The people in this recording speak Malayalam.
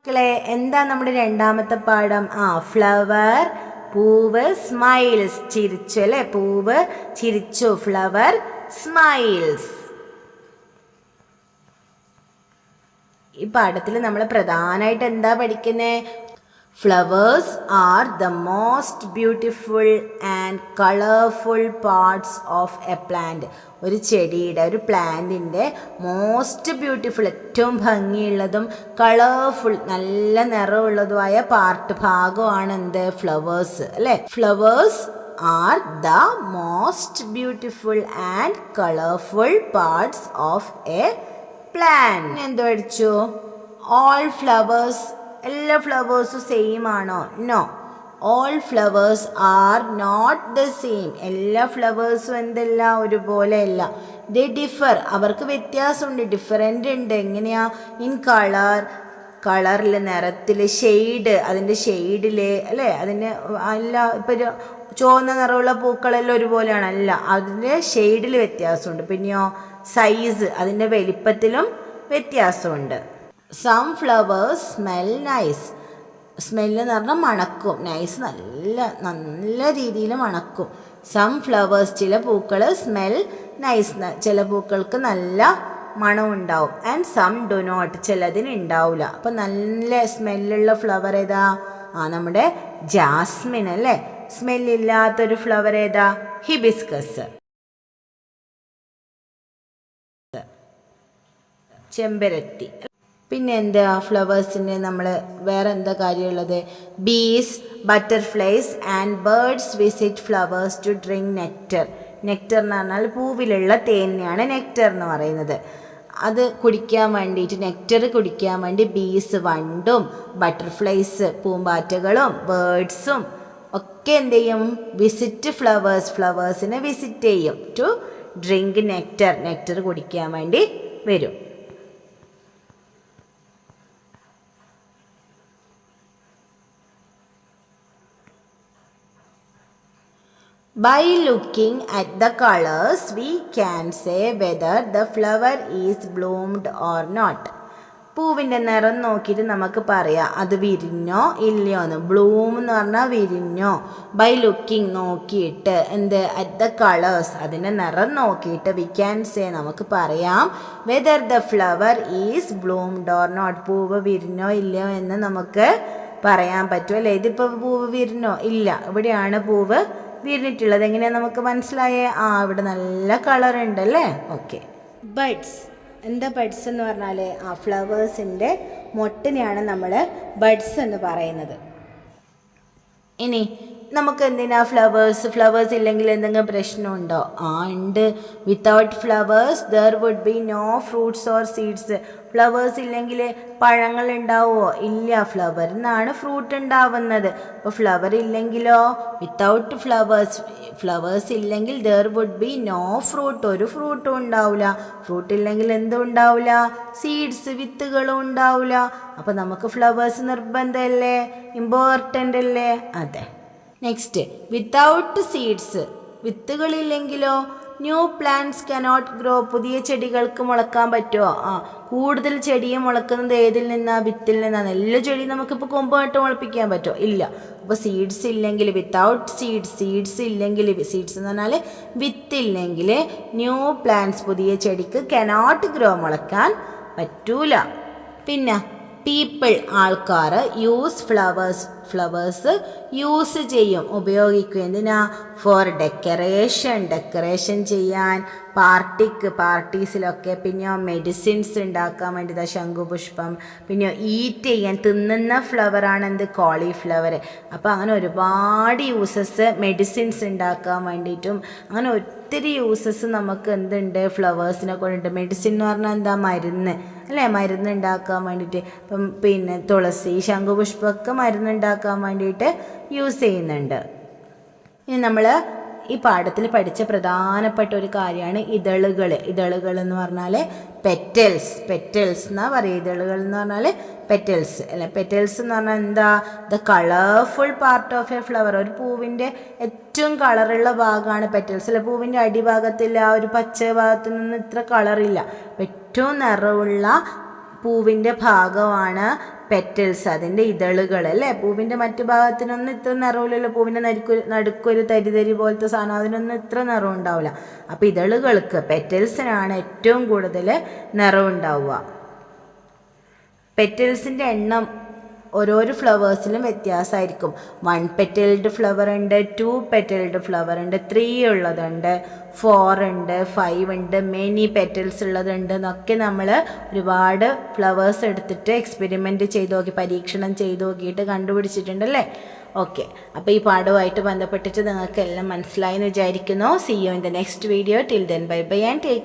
മക്കളെ എന്താ നമ്മുടെ രണ്ടാമത്തെ പാഠം? ഫ്ലവർ, പൂവ്, സ്മൈൽസ്. ചിരിച്ചു അല്ലെ, പൂവ് ചിരിച്ചു, ഫ്ലവർ സ്മൈൽസ്. ഈ പാഠത്തിൽ നമ്മൾ പ്രധാനമായിട്ട് എന്താ പഠിക്കുന്നേ? Flowers are the most beautiful and colorful parts of a plant. ഒരു ചെടിയുടെ, ഒരു പ്ലാന്റിൻ്റെ മോസ്റ്റ് ബ്യൂട്ടിഫുൾ, ഏറ്റവും ഭംഗിയുള്ളതും കളർഫുൾ, നല്ല നിറമുള്ളതുമായ ഭാഗമാണ് എന്ത്? ഫ്ലവേഴ്സ് അല്ലേ? Flowers are the most beautiful and colourful parts of a plant. എന്ത് പഠിച്ചു? ഓൾ ഫ്ലവേഴ്സ്, എല്ലാ ഫ്ലവേഴ്സും സെയിം ആണോ? No, all flowers are not the same. എല്ലാ ഫ്ലവേഴ്സും എന്തല്ല? ഒരുപോലെ അല്ല. ദേ ഡിഫർ, അവർക്ക് വ്യത്യാസമുണ്ട്, ഡിഫറെൻ്റ് ഉണ്ട്. എങ്ങനെയാ? ഇൻ കളറിൽ, നിറത്തിൽ, ഷെയ്ഡ്, അതിൻ്റെ ഷെയ്ഡിൽ അല്ലേ? അതിന് അല്ല, ഇപ്പോൾ ഒരു ചുവന്ന നിറമുള്ള പൂക്കളെല്ലാം ഒരുപോലെയാണ്, അല്ല, അതിൻ്റെ ഷെയ്ഡിൽ വ്യത്യാസമുണ്ട്. പിന്നെയോ സൈസ്, അതിൻ്റെ വലിപ്പത്തിലും വ്യത്യാസമുണ്ട്. Some flowers smell nice. Smell എന്ന് പറഞ്ഞാൽ മണക്കും. നൈസ് നല്ല നല്ല രീതിയിൽ മണക്കും. സം ഫ്ലവേഴ്സ്, ചില പൂക്കൾ സ്മെൽ നൈസ്, ചില പൂക്കൾക്ക് നല്ല മണമുണ്ടാവും. ആൻഡ് സം ഡു നോട്ട്, ചിലതിന് ഉണ്ടാവില്ല. അപ്പം നല്ല സ്മെല്ലുള്ള ഫ്ലവർ ഏതാ? നമ്മുടെ ജാസ്മിൻ അല്ലേ. സ്മെല്ലില്ലാത്തൊരു ഫ്ലവർ ഏതാ? ഹിബിസ്കസ്, ചെമ്പരത്തി. പിന്നെ എന്താ ഫ്ലവേഴ്സിൻ്റെ നമ്മൾ വേറെ എന്താ കാര്യമുള്ളത്? Bees, butterflies and birds visit flowers to drink nectar. Nectar എന്ന് പറഞ്ഞാൽ പൂവിലുള്ള തേനെയാണ് നെക്ടർ എന്ന് പറയുന്നത്. അത് കുടിക്കാൻ വേണ്ടിയിട്ട്, നെക്ടർ കുടിക്കാൻ വേണ്ടി ബീസ്, വണ്ടും, ബട്ടർഫ്ലൈസ്, പൂമ്പാറ്റകളും, ബേർഡ്സും ഒക്കെ എന്ത് ചെയ്യും? വിസിറ്റ് ഫ്ലവേഴ്സിനെ വിസിറ്റ് ചെയ്യും. ടു ഡ്രിങ്ക് നെക്ടർ കുടിക്കാൻ വേണ്ടി വരും. By looking at the colors, we can say whether the flower is bloomed or not. പൂവിൻ്റെ നിറം നോക്കിയിട്ട് നമുക്ക് പറയാം അത് വിരിഞ്ഞോ ഇല്ലയോ എന്ന്. ബ്ലൂം എന്ന് പറഞ്ഞാൽ വിരിഞ്ഞോ. ബൈ ലുക്കിംഗ്, നോക്കിയിട്ട്, എന്ത്? അറ്റ് ദ കളേഴ്സ്, അതിൻ്റെ നിറം നോക്കിയിട്ട് വി ക്യാൻ സേ, നമുക്ക് പറയാം whether the flower is bloomed or not, പൂവ് വിരിഞ്ഞോ ഇല്ലയോ എന്ന് നമുക്ക് പറയാൻ പറ്റും അല്ലേ? ഇതിപ്പോൾ പൂവ് വിരിഞ്ഞോ? ഇല്ല. ഇവിടെയാണ് പൂവ് വിരിഞ്ഞിട്ടുള്ളത്. എങ്ങനെയാണ് നമുക്ക് മനസ്സിലായേ? ഇവിടെ നല്ല കളർ ഉണ്ടല്ലേ. ഓക്കെ. ബഡ്സ്, എന്താ ബഡ്സ് എന്ന് പറഞ്ഞാൽ? ഫ്ലവേഴ്സിൻ്റെ മൊട്ടിനെയാണ് നമ്മൾ ബഡ്സ് എന്ന് പറയുന്നത്. ഇനി നമുക്ക് എന്തിനാ ഫ്ലവേഴ്സ് ഇല്ലെങ്കിൽ എന്തെങ്കിലും പ്രശ്നമുണ്ടോ? ഉണ്ട്. Without flowers there would be no fruits or seeds. Flowers ഇല്ലെങ്കിൽ പഴങ്ങൾ ഉണ്ടാവുമോ? ഇല്ല. ഫ്ലവറിൽ നിന്നാണ് ഫ്രൂട്ട് ഉണ്ടാവുന്നത്. അപ്പോൾ ഫ്ലവർ ഇല്ലെങ്കിലോ? വിത്തൗട്ട് ഫ്ലവേഴ്സ് ഇല്ലെങ്കിൽ there would be no fruit, ഒരു ഫ്രൂട്ടും ഉണ്ടാവില്ല. ഫ്രൂട്ട് ഇല്ലെങ്കിൽ എന്തും ഉണ്ടാവില്ല? സീഡ്സ്, വിത്തുകളും ഉണ്ടാവില്ല. അപ്പോൾ നമുക്ക് ഫ്ലവേഴ്സ് നിർബന്ധമല്ലേ? ഇമ്പോർട്ടൻ്റ് അല്ലേ? അതെ. നെക്സ്റ്റ്, വിത്തൗട്ട് സീഡ്സ്, വിത്തുകളില്ലെങ്കിലോ? ന്യൂ പ്ലാന്റ്സ് കനോട്ട് ഗ്രോ, പുതിയ ചെടികൾക്ക് മുളക്കാൻ പറ്റുമോ? കൂടുതൽ ചെടിയെ മുളക്കുന്നത് ഏതിൽ നിന്നാണ്? വിത്തിൽ നിന്നാണ്. എല്ലാ ചെടിയും നമുക്കിപ്പോൾ കൊമ്പായിട്ട് മുളപ്പിക്കാൻ പറ്റുമോ? ഇല്ല. അപ്പോൾ സീഡ്സ് ഇല്ലെങ്കിൽ, വിത്തൗട്ട് സീഡ്സ് ഇല്ലെങ്കിൽ, സീഡ്സ് എന്ന് പറഞ്ഞാൽ വിത്തില്ലെങ്കിൽ ന്യൂ പ്ലാന്റ്സ്, പുതിയ ചെടിക്ക് കനോട്ട് ഗ്രോ, മുളക്കാൻ പറ്റൂല. പിന്നെ പീപ്പിൾ, ആൾക്കാർ, യൂസ് ഫ്ലവേഴ്സ് യൂസ് ചെയ്യും, ഉപയോഗിക്കും. എന്തിനാ? ഫോർ ഡെക്കറേഷൻ ചെയ്യാൻ, പാർട്ടീസിലൊക്കെ. പിന്നെ മെഡിസിൻസ് ഉണ്ടാക്കാൻ വേണ്ടി ശംഖുപുഷ്പം. പിന്നെ ഈറ്റ് ചെയ്യാൻ, തിന്നുന്ന ഫ്ലവറാണ് എന്ത്? കോളിഫ്ലവർ. അപ്പോൾ അങ്ങനെ ഒരുപാട് യൂസസ്, മെഡിസിൻസ് ഉണ്ടാക്കാൻ വേണ്ടിയിട്ടും അങ്ങനെ ഒത്തിരി യൂസസ് നമുക്ക് എന്തുണ്ട്? ഫ്ലവേഴ്സിനെ കൊണ്ടുണ്ട്. മെഡിസിൻ എന്ന് പറഞ്ഞാൽ എന്താ? മരുന്ന് അല്ലേ? മരുന്ന് ഉണ്ടാക്കാൻ വേണ്ടിയിട്ട്. ഇപ്പം പിന്നെ തുളസി, ശംഖുപുഷ്പമൊക്കെ മരുന്ന് ഉണ്ടാക്കാൻ വേണ്ടിയിട്ട് യൂസ് ചെയ്യുന്നുണ്ട്. ഇനി നമ്മൾ ഈ പാഠത്തിൽ പഠിച്ച പ്രധാനപ്പെട്ട ഒരു കാര്യമാണ് ഇതളുകൾ എന്ന് പറഞ്ഞാൽ പെറ്റൽസ് എന്നാ പറയുക. ഇതളുകൾ എന്ന് പറഞ്ഞാൽ പെറ്റൽസ് അല്ലെ. പെറ്റൽസ് എന്ന് പറഞ്ഞാൽ എന്താ? The colourful part of A flower. ഒരു പൂവിൻ്റെ ഏറ്റവും കളറുള്ള ഭാഗമാണ് പെറ്റൽസ് അല്ലെ. പൂവിൻ്റെ അടിഭാഗത്തിൽ ഒരു പച്ച ഭാഗത്തു നിന്ന് ഇത്ര കളറില്ല. ഏറ്റവും നിറമുള്ള പൂവിൻ്റെ ഭാഗമാണ് പെറ്റൽസ്, അതിൻ്റെ ഇതളുകൾ അല്ലേ. പൂവിൻ്റെ മറ്റു ഭാഗത്തിനൊന്നും ഇത്ര നിറമില്ലല്ലോ. പൂവിൻ്റെ നടുക്കൊരു തരി പോലത്തെ സാധനം, അതിനൊന്നും ഇത്ര നിറം ഉണ്ടാവില്ല. അപ്പോൾ ഇതളുകൾക്ക്, പെറ്റൽസിനാണ് ഏറ്റവും കൂടുതൽ നിറം ഉണ്ടാവുക. പെറ്റൽസിൻ്റെ എണ്ണം ഓരോരോ ഫ്ലവേഴ്സിലും വ്യത്യാസമായിരിക്കും. 1 പെറ്റൽഡ് ഫ്ലവർ ഉണ്ട്, 2 പെറ്റൽഡ് ഫ്ലവർ ഉണ്ട്, 3 ഉള്ളതുണ്ട്, 4 ഉണ്ട്, 5 ഉണ്ട്, മെനി പെറ്റൽസ് ഉള്ളതുണ്ട് എന്നൊക്കെ നമ്മൾ ഒരുപാട് ഫ്ലവേഴ്സ് എടുത്തിട്ട് എക്സ്പെരിമെൻറ്റ് ചെയ്ത് നോക്കി, പരീക്ഷണം ചെയ്ത് നോക്കിയിട്ട് കണ്ടുപിടിച്ചിട്ടുണ്ടല്ലേ. ഓക്കെ, അപ്പോൾ ഈ പാഠവുമായിട്ട് ബന്ധപ്പെട്ടിട്ട് നിങ്ങൾക്ക് എല്ലാം മനസ്സിലായെന്ന് വിചാരിക്കുന്നു. See you in the next video. Till then bye bye and take care.